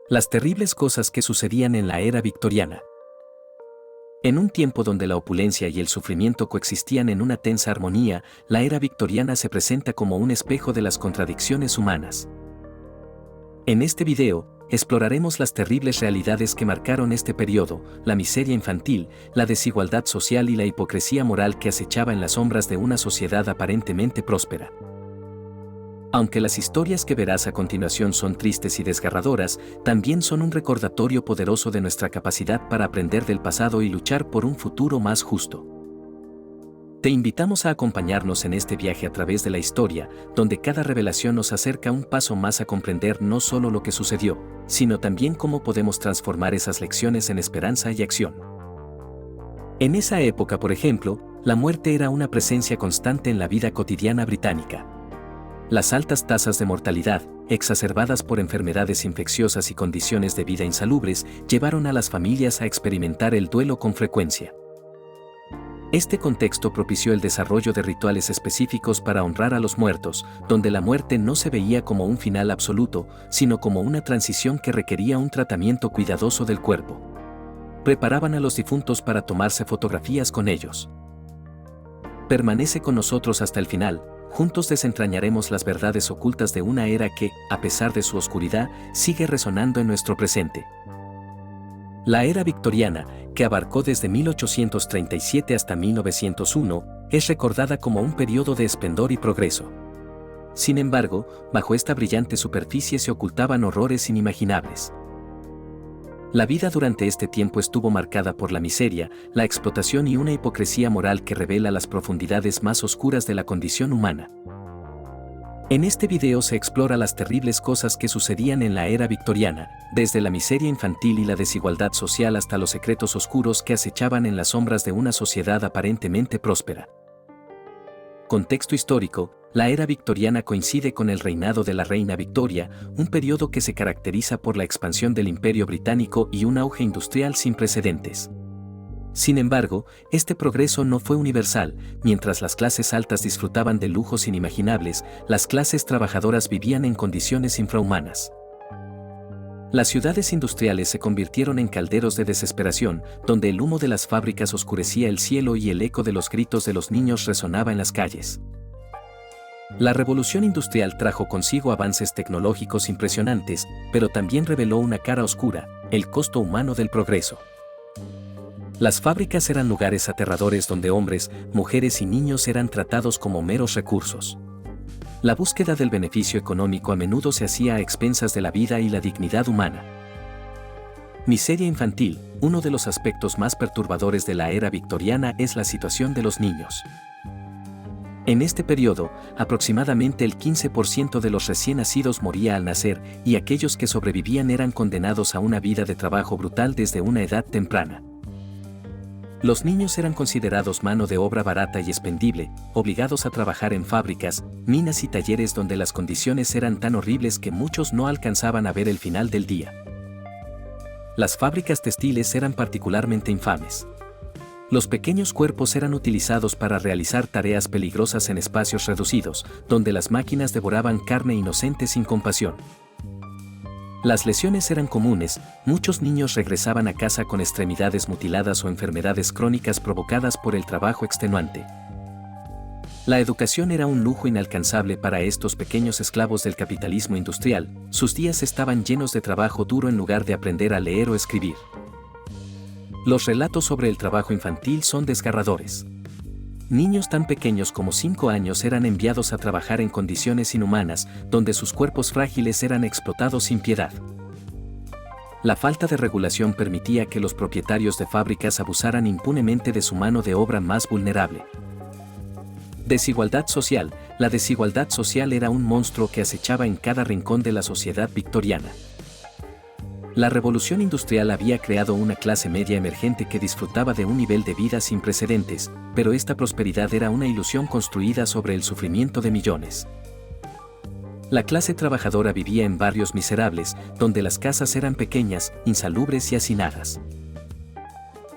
Las terribles cosas que sucedían en la era victoriana. En un tiempo donde la opulencia y el sufrimiento coexistían en una tensa armonía, la era victoriana se presenta como un espejo de las contradicciones humanas. En este video, exploraremos las terribles realidades que marcaron este periodo, la miseria infantil, la desigualdad social y la hipocresía moral que acechaba en las sombras de una sociedad aparentemente próspera. Aunque las historias que verás a continuación son tristes y desgarradoras, también son un recordatorio poderoso de nuestra capacidad para aprender del pasado y luchar por un futuro más justo. Te invitamos a acompañarnos en este viaje a través de la historia, donde cada revelación nos acerca un paso más a comprender no solo lo que sucedió, sino también cómo podemos transformar esas lecciones en esperanza y acción. En esa época, por ejemplo, la muerte era una presencia constante en la vida cotidiana británica. Las altas tasas de mortalidad, exacerbadas por enfermedades infecciosas y condiciones de vida insalubres, llevaron a las familias a experimentar el duelo con frecuencia. Este contexto propició el desarrollo de rituales específicos para honrar a los muertos, donde la muerte no se veía como un final absoluto, sino como una transición que requería un tratamiento cuidadoso del cuerpo. Preparaban a los difuntos para tomarse fotografías con ellos. Permanece con nosotros hasta el final. Juntos desentrañaremos las verdades ocultas de una era que, a pesar de su oscuridad, sigue resonando en nuestro presente. La era victoriana, que abarcó desde 1837 hasta 1901, es recordada como un periodo de esplendor y progreso. Sin embargo, bajo esta brillante superficie se ocultaban horrores inimaginables. La vida durante este tiempo estuvo marcada por la miseria, la explotación y una hipocresía moral que revela las profundidades más oscuras de la condición humana. En este video se explora las terribles cosas que sucedían en la era victoriana, desde la miseria infantil y la desigualdad social hasta los secretos oscuros que acechaban en las sombras de una sociedad aparentemente próspera. Contexto histórico: la era victoriana coincide con el reinado de la reina Victoria, un periodo que se caracteriza por la expansión del Imperio Británico y un auge industrial sin precedentes. Sin embargo, este progreso no fue universal. Mientras las clases altas disfrutaban de lujos inimaginables, las clases trabajadoras vivían en condiciones infrahumanas. Las ciudades industriales se convirtieron en calderos de desesperación, donde el humo de las fábricas oscurecía el cielo y el eco de los gritos de los niños resonaba en las calles. La revolución industrial trajo consigo avances tecnológicos impresionantes, pero también reveló una cara oscura: el costo humano del progreso. Las fábricas eran lugares aterradores donde hombres, mujeres y niños eran tratados como meros recursos. La búsqueda del beneficio económico a menudo se hacía a expensas de la vida y la dignidad humana. Miseria infantil: uno de los aspectos más perturbadores de la era victoriana es la situación de los niños. En este periodo, aproximadamente el 15% de los recién nacidos moría al nacer, y aquellos que sobrevivían eran condenados a una vida de trabajo brutal desde una edad temprana. Los niños eran considerados mano de obra barata y expendible, obligados a trabajar en fábricas, minas y talleres donde las condiciones eran tan horribles que muchos no alcanzaban a ver el final del día. Las fábricas textiles eran particularmente infames. Los pequeños cuerpos eran utilizados para realizar tareas peligrosas en espacios reducidos, donde las máquinas devoraban carne inocente sin compasión. Las lesiones eran comunes. Muchos niños regresaban a casa con extremidades mutiladas o enfermedades crónicas provocadas por el trabajo extenuante. La educación era un lujo inalcanzable para estos pequeños esclavos del capitalismo industrial. Sus días estaban llenos de trabajo duro en lugar de aprender a leer o escribir. Los relatos sobre el trabajo infantil son desgarradores. Niños tan pequeños como 5 años eran enviados a trabajar en condiciones inhumanas, donde sus cuerpos frágiles eran explotados sin piedad. La falta de regulación permitía que los propietarios de fábricas abusaran impunemente de su mano de obra más vulnerable. Desigualdad social: la desigualdad social era un monstruo que acechaba en cada rincón de la sociedad victoriana. La revolución industrial había creado una clase media emergente que disfrutaba de un nivel de vida sin precedentes, pero esta prosperidad era una ilusión construida sobre el sufrimiento de millones. La clase trabajadora vivía en barrios miserables, donde las casas eran pequeñas, insalubres y hacinadas.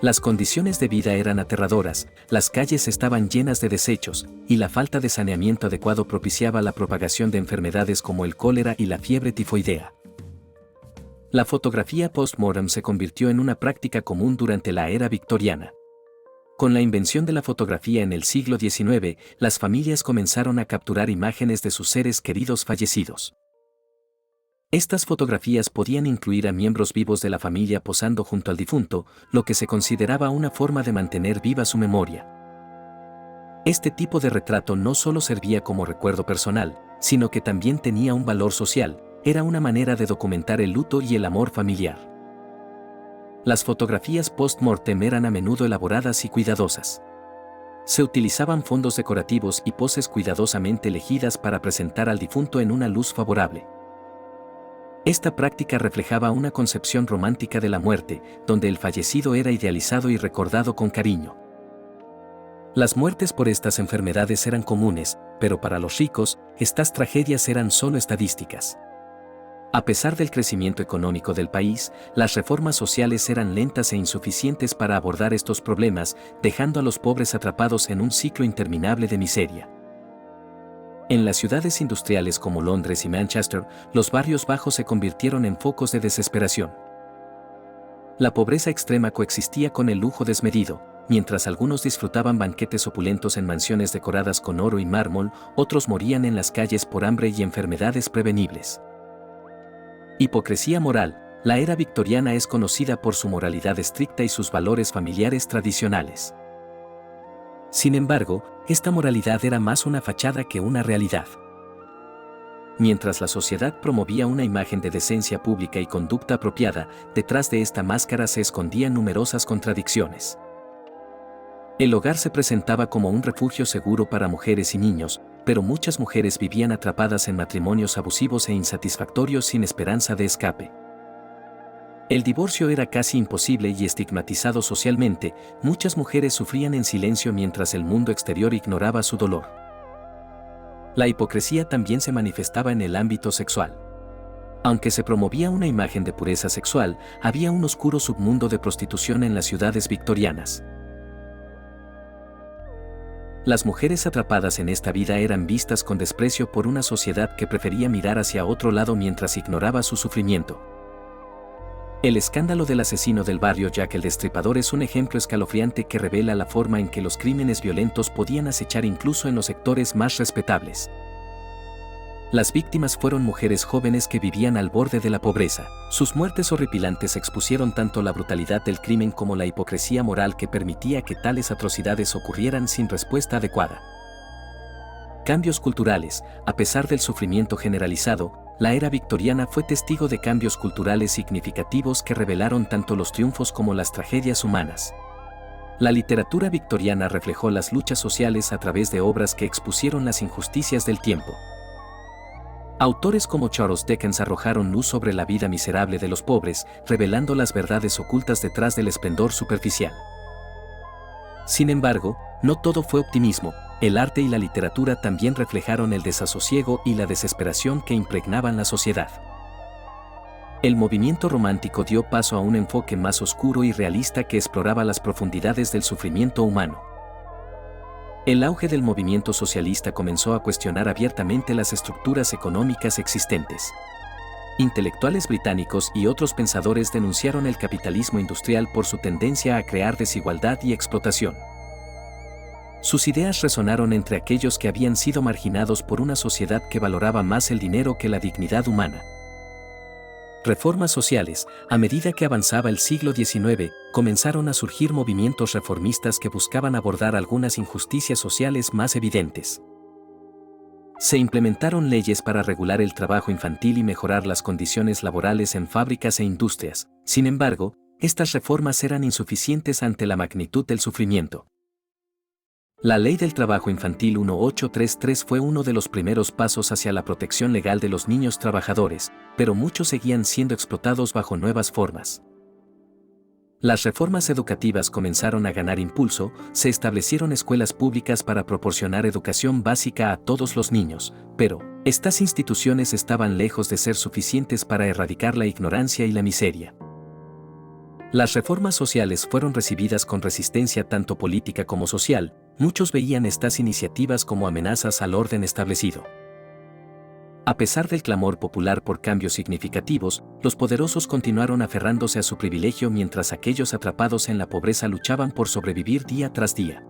Las condiciones de vida eran aterradoras, las calles estaban llenas de desechos, y la falta de saneamiento adecuado propiciaba la propagación de enfermedades como el cólera y la fiebre tifoidea. La fotografía post-mortem se convirtió en una práctica común durante la era victoriana. Con la invención de la fotografía en el siglo XIX, las familias comenzaron a capturar imágenes de sus seres queridos fallecidos. Estas fotografías podían incluir a miembros vivos de la familia posando junto al difunto, lo que se consideraba una forma de mantener viva su memoria. Este tipo de retrato no solo servía como recuerdo personal, sino que también tenía un valor social. Era una manera de documentar el luto y el amor familiar. Las fotografías post-mortem eran a menudo elaboradas y cuidadosas. Se utilizaban fondos decorativos y poses cuidadosamente elegidas para presentar al difunto en una luz favorable. Esta práctica reflejaba una concepción romántica de la muerte, donde el fallecido era idealizado y recordado con cariño. Las muertes por estas enfermedades eran comunes, pero para los ricos, estas tragedias eran solo estadísticas. A pesar del crecimiento económico del país, las reformas sociales eran lentas e insuficientes para abordar estos problemas, dejando a los pobres atrapados en un ciclo interminable de miseria. En las ciudades industriales como Londres y Manchester, los barrios bajos se convirtieron en focos de desesperación. La pobreza extrema coexistía con el lujo desmedido. Mientras algunos disfrutaban banquetes opulentos en mansiones decoradas con oro y mármol, otros morían en las calles por hambre y enfermedades prevenibles. Hipocresía moral. La era victoriana es conocida por su moralidad estricta y sus valores familiares tradicionales. Sin embargo, esta moralidad era más una fachada que una realidad. Mientras la sociedad promovía una imagen de decencia pública y conducta apropiada, detrás de esta máscara se escondían numerosas contradicciones. El hogar se presentaba como un refugio seguro para mujeres y niños, pero muchas mujeres vivían atrapadas en matrimonios abusivos e insatisfactorios sin esperanza de escape. El divorcio era casi imposible y estigmatizado socialmente, muchas mujeres sufrían en silencio mientras el mundo exterior ignoraba su dolor. La hipocresía también se manifestaba en el ámbito sexual. Aunque se promovía una imagen de pureza sexual, había un oscuro submundo de prostitución en las ciudades victorianas. Las mujeres atrapadas en esta vida eran vistas con desprecio por una sociedad que prefería mirar hacia otro lado mientras ignoraba su sufrimiento. El escándalo del asesino del barrio Jack el Destripador es un ejemplo escalofriante que revela la forma en que los crímenes violentos podían acechar incluso en los sectores más respetables. Las víctimas fueron mujeres jóvenes que vivían al borde de la pobreza. Sus muertes horripilantes expusieron tanto la brutalidad del crimen como la hipocresía moral que permitía que tales atrocidades ocurrieran sin respuesta adecuada. Cambios culturales. A pesar del sufrimiento generalizado, la era victoriana fue testigo de cambios culturales significativos que revelaron tanto los triunfos como las tragedias humanas. La literatura victoriana reflejó las luchas sociales a través de obras que expusieron las injusticias del tiempo. Autores como Charles Dickens arrojaron luz sobre la vida miserable de los pobres, revelando las verdades ocultas detrás del esplendor superficial. Sin embargo, no todo fue optimismo. El arte y la literatura también reflejaron el desasosiego y la desesperación que impregnaban la sociedad. El movimiento romántico dio paso a un enfoque más oscuro y realista que exploraba las profundidades del sufrimiento humano. El auge del movimiento socialista comenzó a cuestionar abiertamente las estructuras económicas existentes. Intelectuales británicos y otros pensadores denunciaron el capitalismo industrial por su tendencia a crear desigualdad y explotación. Sus ideas resonaron entre aquellos que habían sido marginados por una sociedad que valoraba más el dinero que la dignidad humana. Reformas sociales. A medida que avanzaba el siglo XIX, comenzaron a surgir movimientos reformistas que buscaban abordar algunas injusticias sociales más evidentes. Se implementaron leyes para regular el trabajo infantil y mejorar las condiciones laborales en fábricas e industrias. Sin embargo, estas reformas eran insuficientes ante la magnitud del sufrimiento. La Ley del Trabajo Infantil 1833 fue uno de los primeros pasos hacia la protección legal de los niños trabajadores, pero muchos seguían siendo explotados bajo nuevas formas. Las reformas educativas comenzaron a ganar impulso, se establecieron escuelas públicas para proporcionar educación básica a todos los niños, pero estas instituciones estaban lejos de ser suficientes para erradicar la ignorancia y la miseria. Las reformas sociales fueron recibidas con resistencia tanto política como social. Muchos veían estas iniciativas como amenazas al orden establecido. A pesar del clamor popular por cambios significativos, los poderosos continuaron aferrándose a su privilegio mientras aquellos atrapados en la pobreza luchaban por sobrevivir día tras día.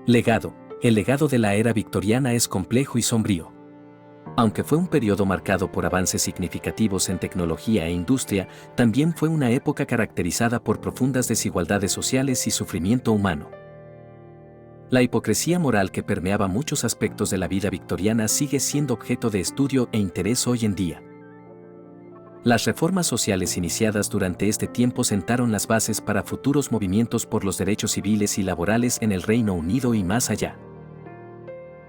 Legado. El legado de la era victoriana es complejo y sombrío. Aunque fue un periodo marcado por avances significativos en tecnología e industria, también fue una época caracterizada por profundas desigualdades sociales y sufrimiento humano. La hipocresía moral que permeaba muchos aspectos de la vida victoriana sigue siendo objeto de estudio e interés hoy en día. Las reformas sociales iniciadas durante este tiempo sentaron las bases para futuros movimientos por los derechos civiles y laborales en el Reino Unido y más allá.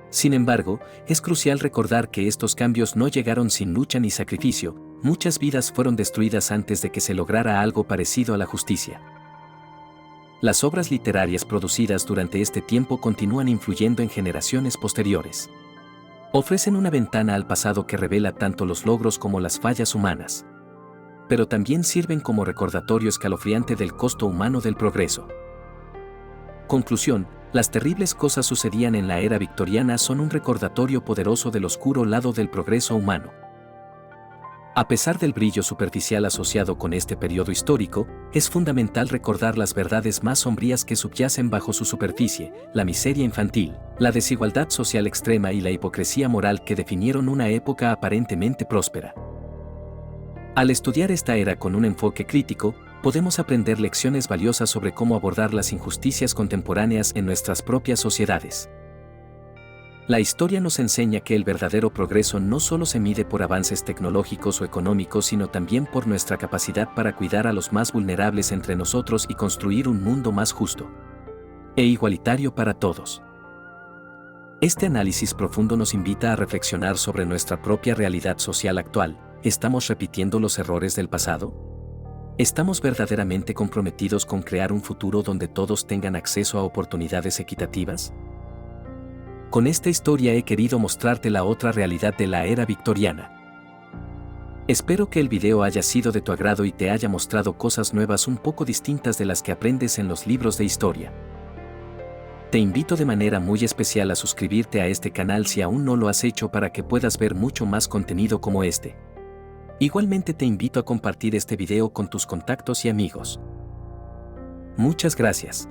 Sin embargo, es crucial recordar que estos cambios no llegaron sin lucha ni sacrificio, muchas vidas fueron destruidas antes de que se lograra algo parecido a la justicia. Las obras literarias producidas durante este tiempo continúan influyendo en generaciones posteriores. Ofrecen una ventana al pasado que revela tanto los logros como las fallas humanas. Pero también sirven como recordatorio escalofriante del costo humano del progreso. Conclusión: las terribles cosas sucedían en la era victoriana son un recordatorio poderoso del oscuro lado del progreso humano. A pesar del brillo superficial asociado con este periodo histórico, es fundamental recordar las verdades más sombrías que subyacen bajo su superficie: la miseria infantil, la desigualdad social extrema y la hipocresía moral que definieron una época aparentemente próspera. Al estudiar esta era con un enfoque crítico, podemos aprender lecciones valiosas sobre cómo abordar las injusticias contemporáneas en nuestras propias sociedades. La historia nos enseña que el verdadero progreso no solo se mide por avances tecnológicos o económicos, sino también por nuestra capacidad para cuidar a los más vulnerables entre nosotros y construir un mundo más justo e igualitario para todos. Este análisis profundo nos invita a reflexionar sobre nuestra propia realidad social actual. ¿Estamos repitiendo los errores del pasado? ¿Estamos verdaderamente comprometidos con crear un futuro donde todos tengan acceso a oportunidades equitativas? Con esta historia he querido mostrarte la otra realidad de la era victoriana. Espero que el video haya sido de tu agrado y te haya mostrado cosas nuevas un poco distintas de las que aprendes en los libros de historia. Te invito de manera muy especial a suscribirte a este canal si aún no lo has hecho, para que puedas ver mucho más contenido como este. Igualmente te invito a compartir este video con tus contactos y amigos. Muchas gracias.